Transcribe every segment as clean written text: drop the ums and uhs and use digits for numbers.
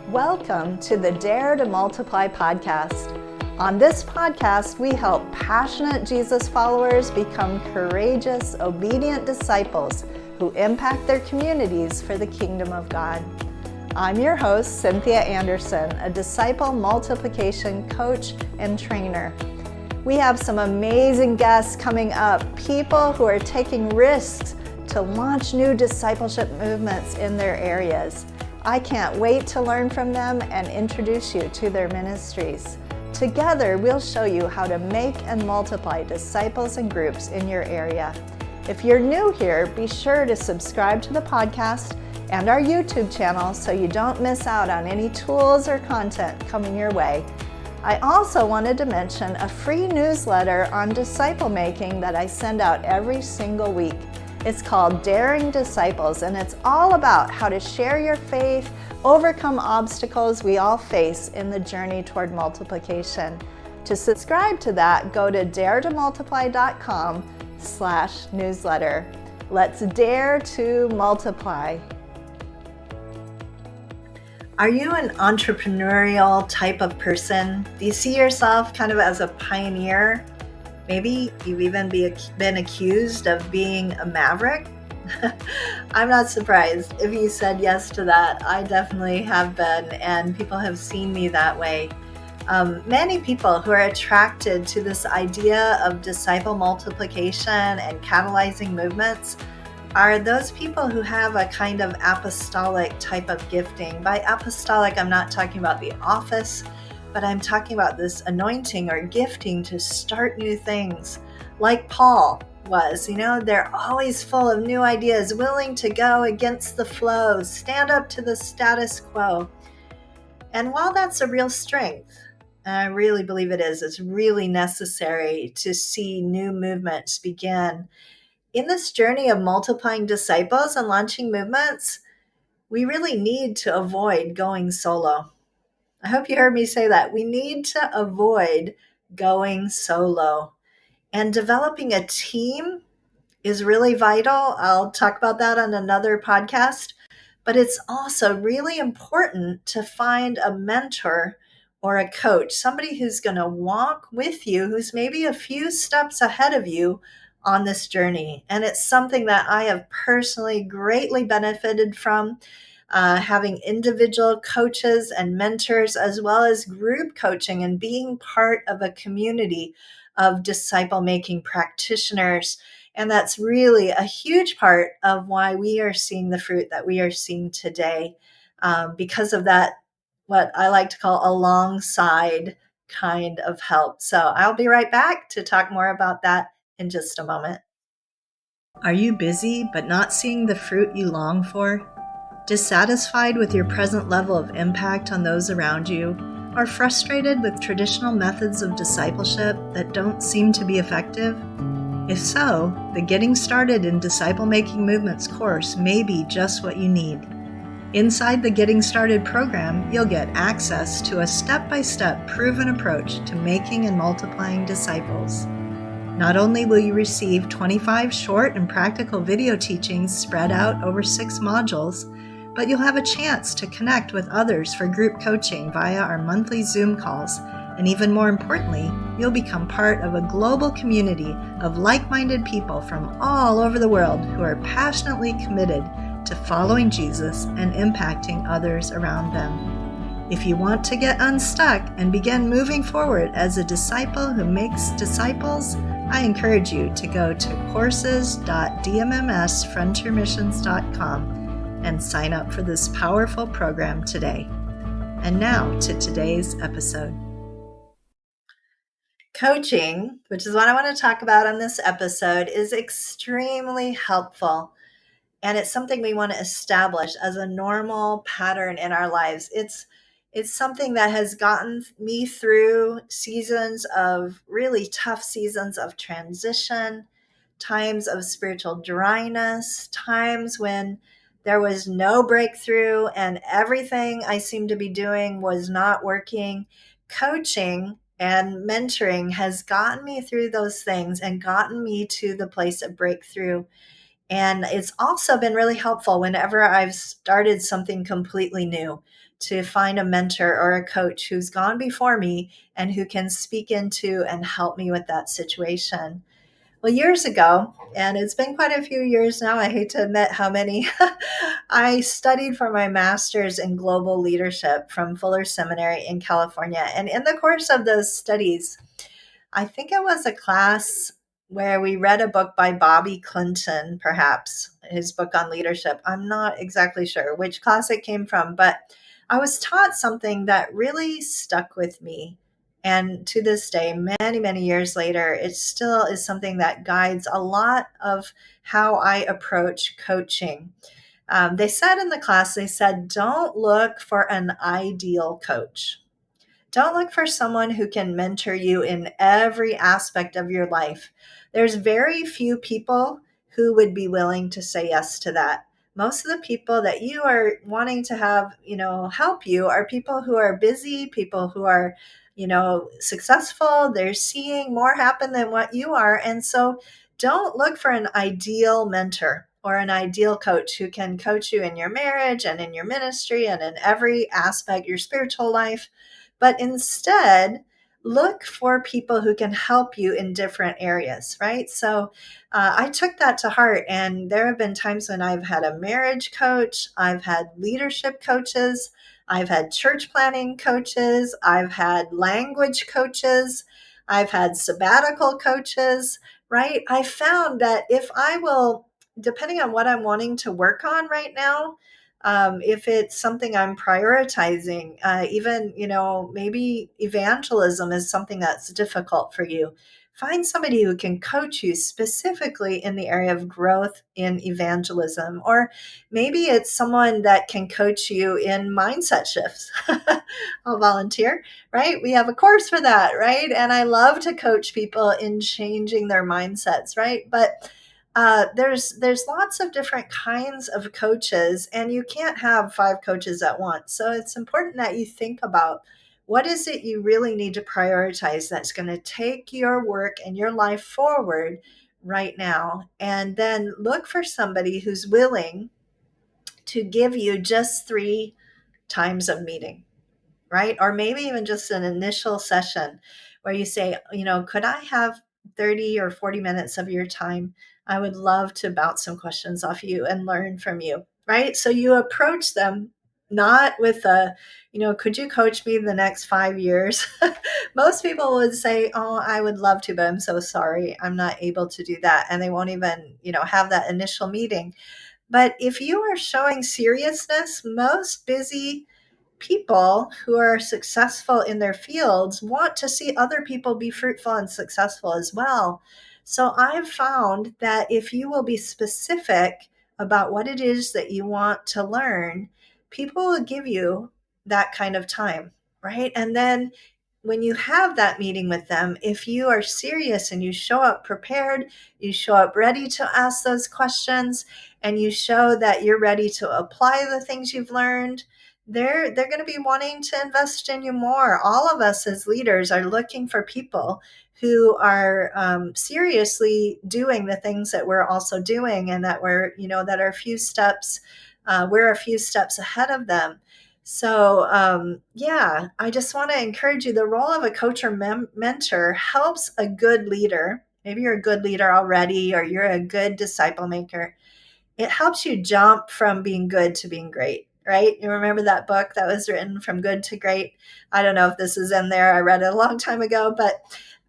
Welcome to the Dare to Multiply podcast. On this podcast, we help passionate Jesus followers become courageous, obedient disciples who impact their communities for the kingdom of God. I'm your host, Cynthia Anderson, a disciple multiplication coach and trainer. We have some amazing guests coming up, people who are taking risks to launch new discipleship movements in their areas. I can't wait to learn from them and introduce you to their ministries. Together, we'll show you how to make and multiply disciples and groups in your area. If you're new here, be sure to subscribe to the podcast and our YouTube channel so you don't miss out on any tools or content coming your way. I also wanted to mention a free newsletter on disciple making that I send out every single week. It's called Daring Disciples, and it's all about how to share your faith, overcome obstacles we all face in the journey toward multiplication. To subscribe to that, go to daretomultiply.com/newsletter. Let's dare to multiply. Are you an entrepreneurial type of person? Do you see yourself kind of as a pioneer? Maybe you've even been accused of being a maverick. I'm not surprised if you said yes to that. I definitely have been, and people have seen me that way. Many people who are attracted to this idea of disciple multiplication and catalyzing movements are those people who have a kind of apostolic type of gifting. By apostolic, I'm not talking about the office, but I'm talking about this anointing or gifting to start new things, like Paul was. They're always full of new ideas, willing to go against the flow, stand up to the status quo. And while that's a real strength, and I really believe it is, it's really necessary to see new movements begin. In this journey of multiplying disciples and launching movements, we really need to avoid going solo. I hope you heard me say that. We need to avoid going solo. And developing a team is really vital. I'll talk about that on another podcast. But it's also really important to find a mentor or a coach, somebody who's going to walk with you, who's maybe a few steps ahead of you on this journey. And it's something that I have personally greatly benefited from. Having individual coaches and mentors, as well as group coaching, and being part of a community of disciple-making practitioners. And that's really a huge part of why we are seeing the fruit that we are seeing today, because of that, what I like to call alongside kind of help. So I'll be right back to talk more about that in just a moment. Are you busy but not seeing the fruit you long for? Dissatisfied with your present level of impact on those around you, or frustrated with traditional methods of discipleship that don't seem to be effective? If so, the Getting Started in Disciple Making Movements course may be just what you need. Inside the Getting Started program, you'll get access to a step-by-step proven approach to making and multiplying disciples. Not only will you receive 25 short and practical video teachings spread out over 6 modules, but you'll have a chance to connect with others for group coaching via our monthly Zoom calls. And even more importantly, you'll become part of a global community of like-minded people from all over the world who are passionately committed to following Jesus and impacting others around them. If you want to get unstuck and begin moving forward as a disciple who makes disciples, I encourage you to go to courses.dmmsfrontiermissions.com and sign up for this powerful program today. And now to today's episode. Coaching, which is what I want to talk about on this episode, is extremely helpful. And it's something we want to establish as a normal pattern in our lives. It's something that has gotten me through seasons of really tough seasons of transition, times of spiritual dryness, times when there was no breakthrough and everything I seemed to be doing was not working. Coaching and mentoring has gotten me through those things and gotten me to the place of breakthrough. And it's also been really helpful whenever I've started something completely new, to find a mentor or a coach who's gone before me and who can speak into and help me with that situation. Well, years ago, and it's been quite a few years now, I hate to admit how many, I studied for my master's in global leadership from Fuller Seminary in California. And in the course of those studies, I think it was a class where we read a book by Bobby Clinton, perhaps his book on leadership. I'm not exactly sure which class it came from, but I was taught something that really stuck with me. And to this day, many, many years later, it still is something that guides a lot of how I approach coaching. They said in the class, they said, don't look for an ideal coach. Don't look for someone who can mentor you in every aspect of your life. There's very few people who would be willing to say yes to that. Most of the people that you are wanting to have, help you are people who are busy, people who are, successful. They're seeing more happen than what you are. And so don't look for an ideal mentor or an ideal coach who can coach you in your marriage and in your ministry and in every aspect, your spiritual life, but instead look for people who can help you in different areas, right? So I took that to heart. And there have been times when I've had a marriage coach, I've had leadership coaches, I've had church planning coaches, I've had language coaches, I've had sabbatical coaches, right? I found that if I will, depending on what I'm wanting to work on right now, if it's something I'm prioritizing, even, maybe evangelism is something that's difficult for you. Find somebody who can coach you specifically in the area of growth in evangelism. Or maybe it's someone that can coach you in mindset shifts. I'll volunteer, right? We have a course for that, right? And I love to coach people in changing their mindsets, right? But there's lots of different kinds of coaches, and you can't have 5 coaches at once. So it's important that you think about what is it you really need to prioritize that's going to take your work and your life forward right now, and then look for somebody who's willing to give you just 3 times of meeting, right? Or maybe even just an initial session where you say, could I have 30 or 40 minutes of your time? I would love to bounce some questions off you and learn from you, right? So you approach them not with could you coach me the next 5 years? Most people would say, oh, I would love to, but I'm so sorry. I'm not able to do that. And they won't even, have that initial meeting. But if you are showing seriousness, most busy people who are successful in their fields want to see other people be fruitful and successful as well. So I've found that if you will be specific about what it is that you want to learn, people will give you that kind of time, right? And then when you have that meeting with them, if you are serious and you show up prepared, you show up ready to ask those questions, and you show that you're ready to apply the things you've learned, they're going to be wanting to invest in you more. All of us as leaders are looking for people who are seriously doing the things that we're also doing, and that that are a few steps, we're a few steps ahead of them. So yeah, I just want to encourage you. The role of a coach or mentor helps a good leader. Maybe you're a good leader already, or you're a good disciple maker. It helps you jump from being good to being great, right? You remember that book that was written From Good to Great? I don't know if this is in there. I read it a long time ago, but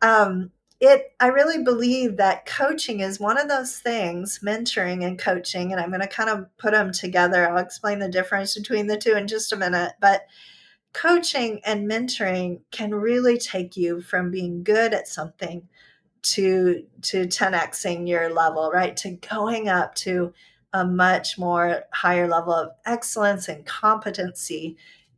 I really believe that coaching is one of those things, mentoring and coaching, and I'm going to kind of put them together. I'll explain the difference between the two in just a minute. But coaching and mentoring can really take you from being good at something to 10xing your level, right? To going up to a much more higher level of excellence and competency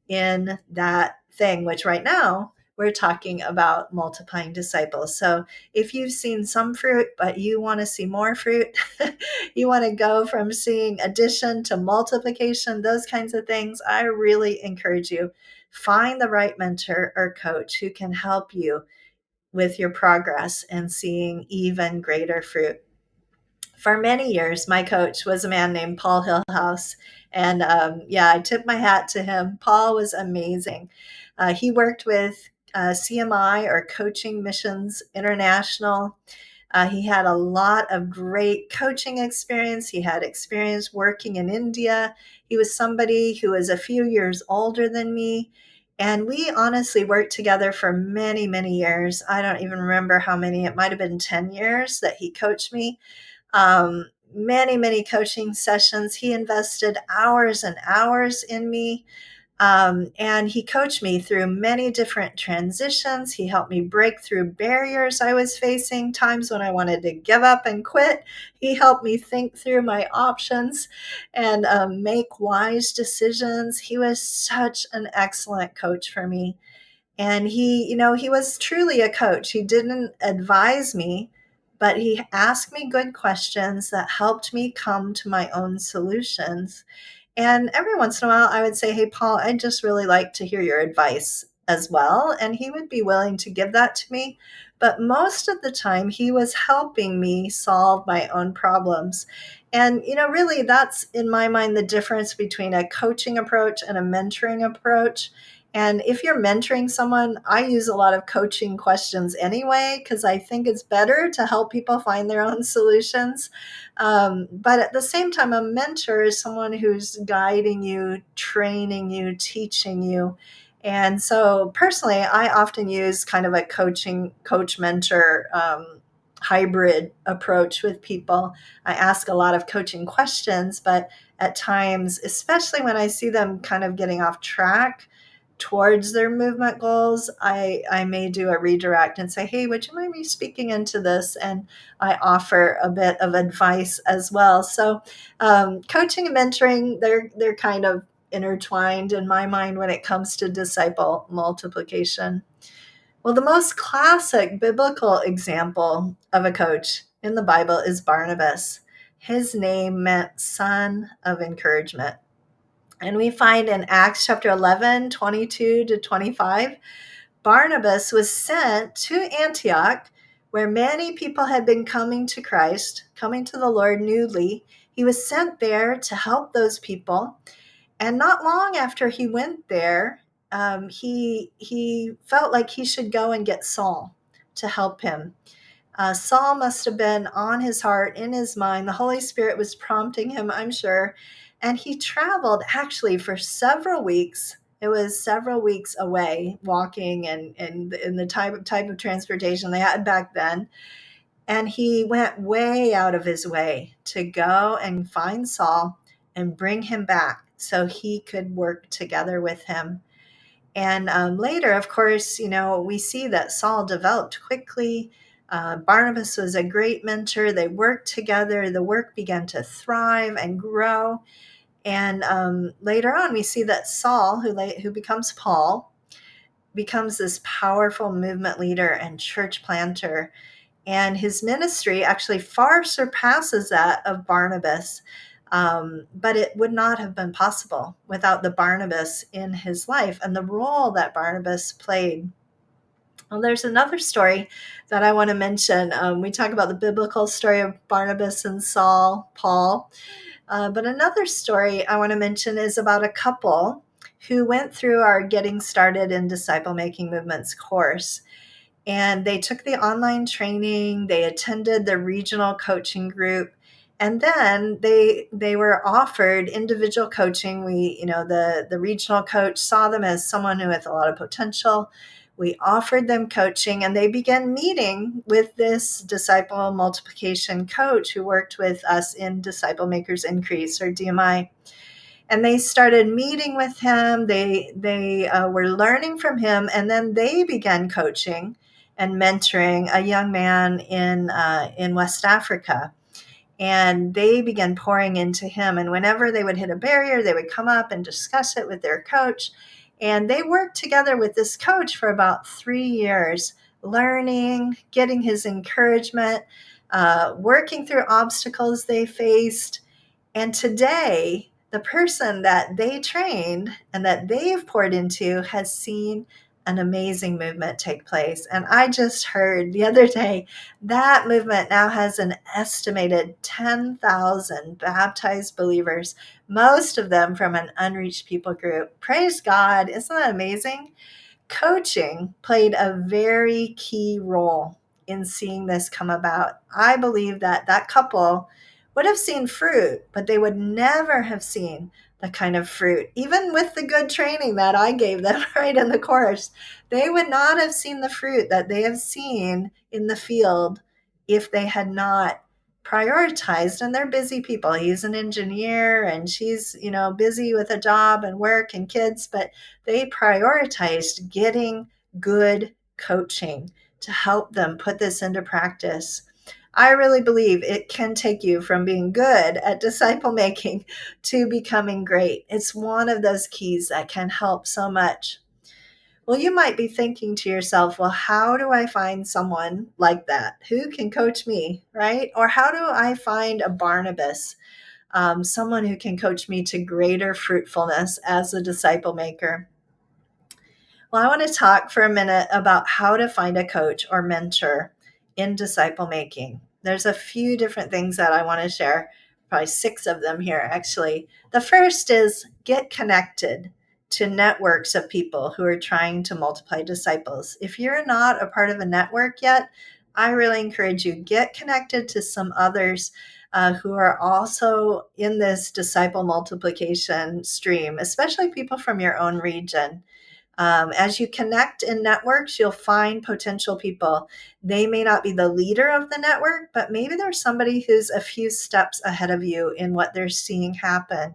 in that thing, which right now we're talking about multiplying disciples. So if you've seen some fruit, but you want to see more fruit, you want to go from seeing addition to multiplication, those kinds of things, I really encourage you, find the right mentor or coach who can help you with your progress and seeing even greater fruit. For many years, my coach was a man named Paul Hillhouse. And yeah, I tip my hat to him. Paul was amazing. He worked with CMI, or Coaching Missions International. He had a lot of great coaching experience. He had experience working in India. He was somebody who was a few years older than me. And we honestly worked together for many, many years. I don't even remember how many. It might have been 10 years that he coached me. Many, many coaching sessions. He invested hours and hours in me. And he coached me through many different transitions. He helped me break through barriers I was facing, times when I wanted to give up and quit. He helped me think through my options and make wise decisions. He was such an excellent coach for me. And he was truly a coach. He didn't advise me, but he asked me good questions that helped me come to my own solutions. And every once in a while, I would say, "Hey, Paul, I'd just really like to hear your advice as well." And he would be willing to give that to me. But most of the time, he was helping me solve my own problems. And, really, that's in my mind the difference between a coaching approach and a mentoring approach. And if you're mentoring someone, I use a lot of coaching questions anyway, because I think it's better to help people find their own solutions. But at the same time, a mentor is someone who's guiding you, training you, teaching you. And so personally, I often use kind of a coach mentor hybrid approach with people. I ask a lot of coaching questions, but at times, especially when I see them kind of getting off track towards their movement goals, I may do a redirect and say, "Hey, would you mind me speaking into this?" And I offer a bit of advice as well. So coaching and mentoring, they're kind of intertwined in my mind when it comes to disciple multiplication. Well, the most classic biblical example of a coach in the Bible is Barnabas. His name meant son of encouragement. And we find in Acts chapter 11, 22 to 25, Barnabas was sent to Antioch, where many people had been coming to Christ, coming to the Lord newly. He was sent there to help those people. And not long after he went there, he felt like he should go and get Saul to help him. Saul must have been on his heart, in his mind. The Holy Spirit was prompting him, I'm sure. And he traveled actually for several weeks. It was several weeks away, walking and in the type of transportation they had back then. And he went way out of his way to go and find Saul and bring him back so he could work together with him. And later, of course, we see that Saul developed quickly. Barnabas was a great mentor. They worked together. The work began to thrive and grow. And later on, we see that Saul, who becomes Paul, becomes this powerful movement leader and church planter. And his ministry actually far surpasses that of Barnabas. But it would not have been possible without the Barnabas in his life and the role that Barnabas played. Well, there's another story that I want to mention. We talk about the biblical story of Barnabas and Paul. But another story I want to mention is about a couple who went through our Getting Started in Disciple Making Movements course. And they took the online training, they attended the regional coaching group, and then they were offered individual coaching. The regional coach saw them as someone who has a lot of potential. We offered them coaching, and they began meeting with this disciple multiplication coach who worked with us in Disciple Makers Increase, or DMI. And they started meeting with him. They were learning from him, and then they began coaching and mentoring a young man in West Africa. And they began pouring into him. And whenever they would hit a barrier, they would come up and discuss it with their coach. And they worked together with this coach for about 3 years, learning, getting his encouragement, working through obstacles they faced. And today, the person that they trained and that they've poured into has seen an amazing movement take place. And I just heard the other day that movement now has an estimated 10,000 baptized believers, most of them from an unreached people group. Praise God. Isn't that amazing? Coaching played a very key role in seeing this come about. I believe that that couple would have seen fruit, but they would never have seen the kind of fruit, even with the good training that I gave them right in the course. They would not have seen the fruit that they have seen in the field if they had not prioritized. And they're busy people. He's an engineer and she's, busy with a job and work and kids, but they prioritized getting good coaching to help them put this into practice. I really believe it can take you from being good at disciple making to becoming great. It's one of those keys that can help so much. Well, you might be thinking to yourself, well, how do I find someone like that? Who can coach me, right? Or how do I find a Barnabas, someone who can coach me to greater fruitfulness as a disciple maker? Well, I want to talk for a minute about how to find a coach or mentor in disciple making. There's a few different things that I want to share, probably 6 of them here, actually. The first is get connected to networks of people who are trying to multiply disciples. If you're not a part of a network yet, I really encourage you, get connected to some others who are also in this disciple multiplication stream, especially people from your own region. As you connect in networks, you'll find potential people. They may not be the leader of the network, but maybe there's somebody who's a few steps ahead of you in what they're seeing happen.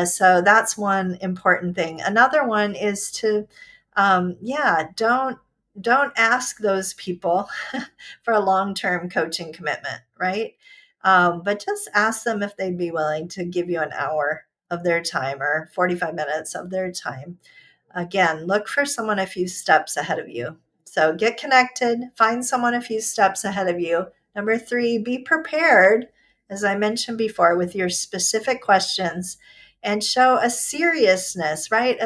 So that's one important thing. Another one is to, don't ask those people for a long-term coaching commitment, right? But just ask them if they'd be willing to give you an hour of their time or 45 minutes of their time. Again, look for someone a few steps ahead of you. So get connected, find someone a few steps ahead of you. Number 3, be prepared, as I mentioned before, with your specific questions and show a seriousness, right?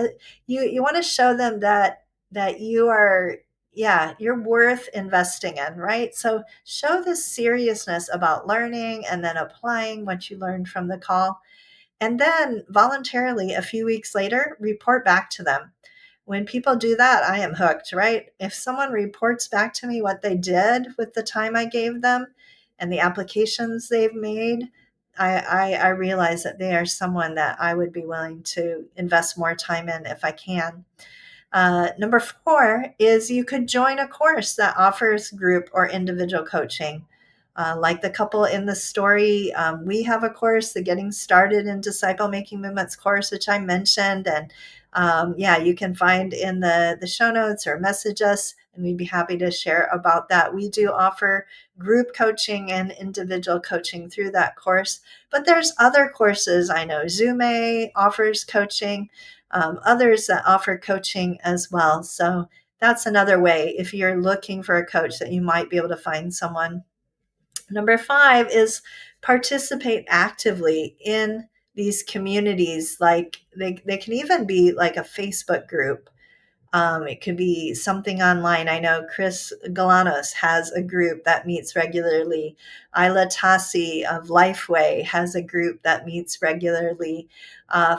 You want to show them that you are, you're worth investing in, right? So show this seriousness about learning and then applying what you learned from the call. And then voluntarily, a few weeks later, report back to them. When people do that, I am hooked, right? If someone reports back to me what they did with the time I gave them and the applications they've made, I realize that they are someone that I would be willing to invest more time in if I can. Number 4 is you could join a course that offers group or individual coaching. Like the couple in the story, we have a course, the Getting Started in Disciple Making Movements course, which I mentioned. And you can find in the show notes or message us, and we'd be happy to share about that. We do offer group coaching and individual coaching through that course. But there's other courses. I know Zume offers coaching, others that offer coaching as well. So that's another way, if you're looking for a coach, that you might be able to find someone. Number 5 is participate actively in these communities. Like they can even be like a Facebook group. It could be something online. I know Chris Galanos has a group that meets regularly. Isla Tassi of Lifeway has a group that meets regularly.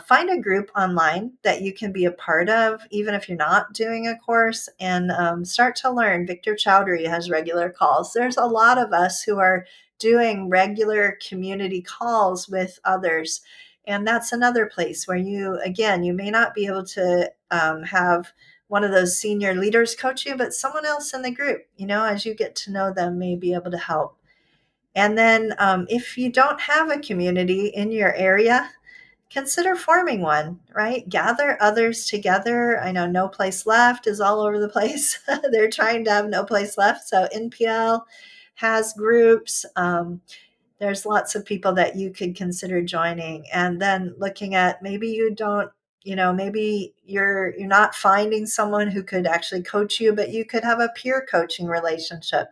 Find a group online that you can be a part of, even if you're not doing a course, and start to learn. Victor Chowdhury has regular calls. There's a lot of us who are doing regular community calls with others. And that's another place where you may not be able to have one of those senior leaders coach you, but someone else in the group, as you get to know them, may be able to help. And then if you don't have a community in your area, consider forming one, right? Gather others together. I know No Place Left is all over the place. They're trying to have No Place Left. So NPL has groups. There's lots of people that you could consider joining. And then looking at, maybe you don't, maybe you're not finding someone who could actually coach you, but you could have a peer coaching relationship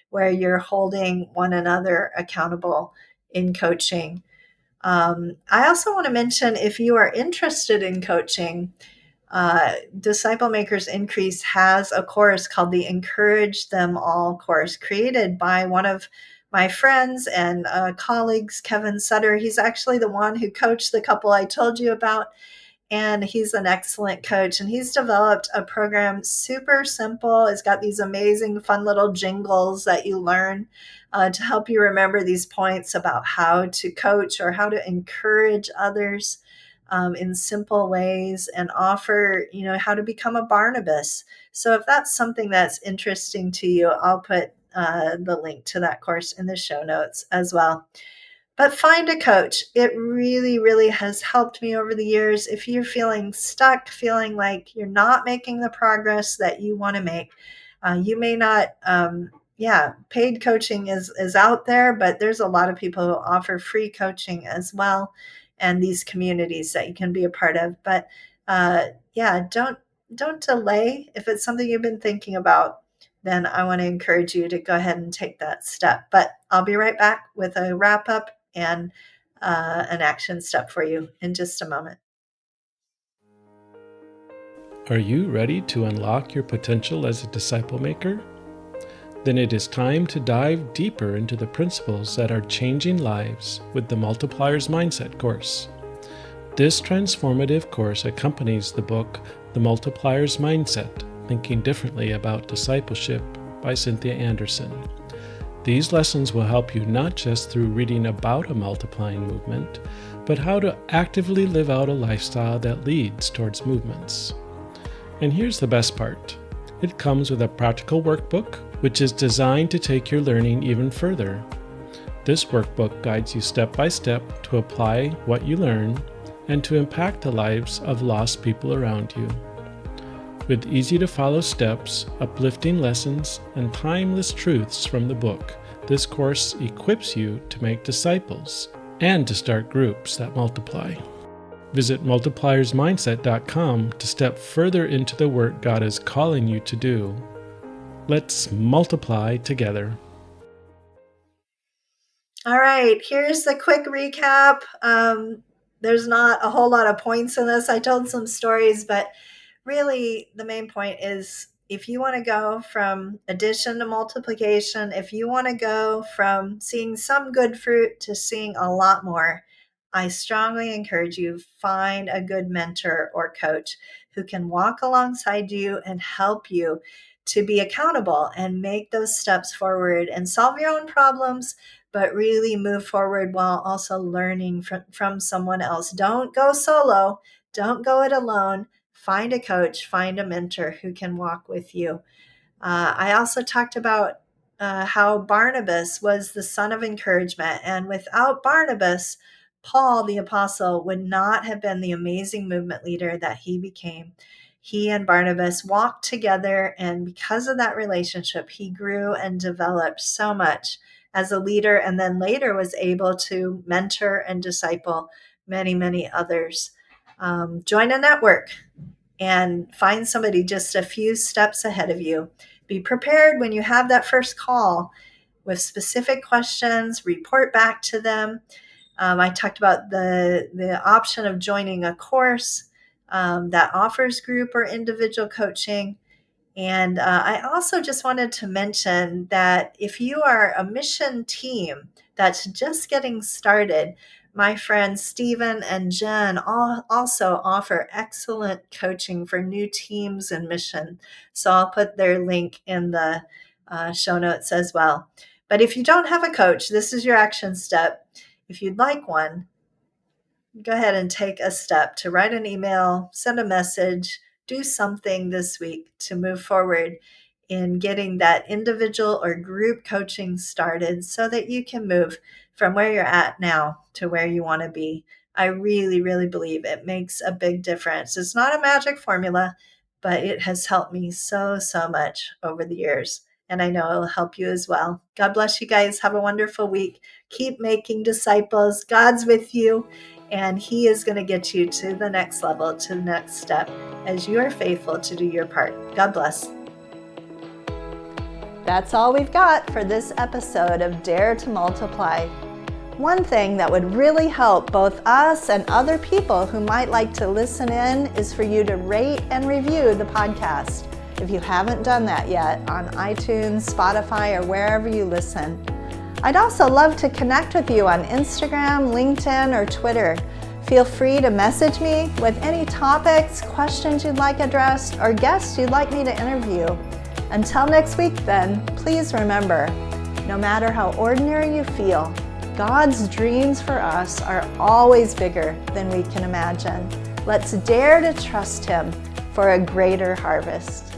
where you're holding one another accountable in coaching. I also want to mention, if you are interested in coaching, Disciple Makers Increase has a course called the Encourage Them All course, created by one of my friends and colleagues, Kevin Sutter. He's actually the one who coached the couple I told you about, and he's an excellent coach. And he's developed a program super simple. It's got these amazing, fun little jingles that you learn to help you remember these points about how to coach or how to encourage others in simple ways, and offer, how to become a Barnabas. So if that's something that's interesting to you, I'll put the link to that course in the show notes as well. But find a coach. It really, really has helped me over the years. If you're feeling stuck, feeling like you're not making the progress that you want to make, you may not, paid coaching is out there, but there's a lot of people who offer free coaching as well, and these communities that you can be a part of. But don't delay. If it's something you've been thinking about, then I want to encourage you to go ahead and take that step. But I'll be right back with a wrap up and an action step for you in just a moment. Are you ready to unlock your potential as a disciple maker? Then it is time to dive deeper into the principles that are changing lives with the Multipliers Mindset course. This transformative course accompanies the book, The Multipliers Mindset, Thinking Differently About Discipleship by Cynthia Anderson. These lessons will help you not just through reading about a multiplying movement, but how to actively live out a lifestyle that leads towards movements. And here's the best part. It comes with a practical workbook, which is designed to take your learning even further. This workbook guides you step by step to apply what you learn and to impact the lives of lost people around you. With easy-to-follow steps, uplifting lessons, and timeless truths from the book, this course equips you to make disciples and to start groups that multiply. Visit multipliersmindset.com to step further into the work God is calling you to do. Let's multiply together. All right, here's the quick recap. There's not a whole lot of points in this. I told some stories, but really the main point is, if you want to go from addition to multiplication, if you want to go from seeing some good fruit to seeing a lot more, I strongly encourage you, find a good mentor or coach who can walk alongside you and help you to be accountable and make those steps forward and solve your own problems, but really move forward while also learning from someone else. Don't go solo. Don't go it alone. Find a coach, find a mentor who can walk with you. I also talked about how Barnabas was the son of encouragement. And without Barnabas, Paul the apostle would not have been the amazing movement leader that he became. He and Barnabas walked together, and because of that relationship, he grew and developed so much as a leader, and then later was able to mentor and disciple many, many others. Join a network and find somebody just a few steps ahead of you. Be prepared when you have that first call with specific questions, report back to them. I talked about the option of joining a course that offers group or individual coaching. And I also just wanted to mention that if you are a mission team that's just getting started, my friends Stephen and Jen also offer excellent coaching for new teams and mission. So I'll put their link in the show notes as well. But if you don't have a coach, this is your action step. If you'd like one, go ahead and take a step to write an email, send a message, do something this week to move forward in getting that individual or group coaching started so that you can move from where you're at now to where you want to be. I really, really believe it makes a big difference. It's not a magic formula, but it has helped me so, so much over the years. And I know it'll help you as well. God bless you guys. Have a wonderful week. Keep making disciples. God's with you. And he is going to get you to the next level, to the next step, as you are faithful to do your part. God bless. That's all we've got for this episode of Dare to Multiply. One thing that would really help both us and other people who might like to listen in is for you to rate and review the podcast, if you haven't done that yet, on iTunes, Spotify, or wherever you listen. I'd also love to connect with you on Instagram, LinkedIn, or Twitter. Feel free to message me with any topics, questions you'd like addressed, or guests you'd like me to interview. Until next week then, please remember, no matter how ordinary you feel, God's dreams for us are always bigger than we can imagine. Let's dare to trust Him for a greater harvest.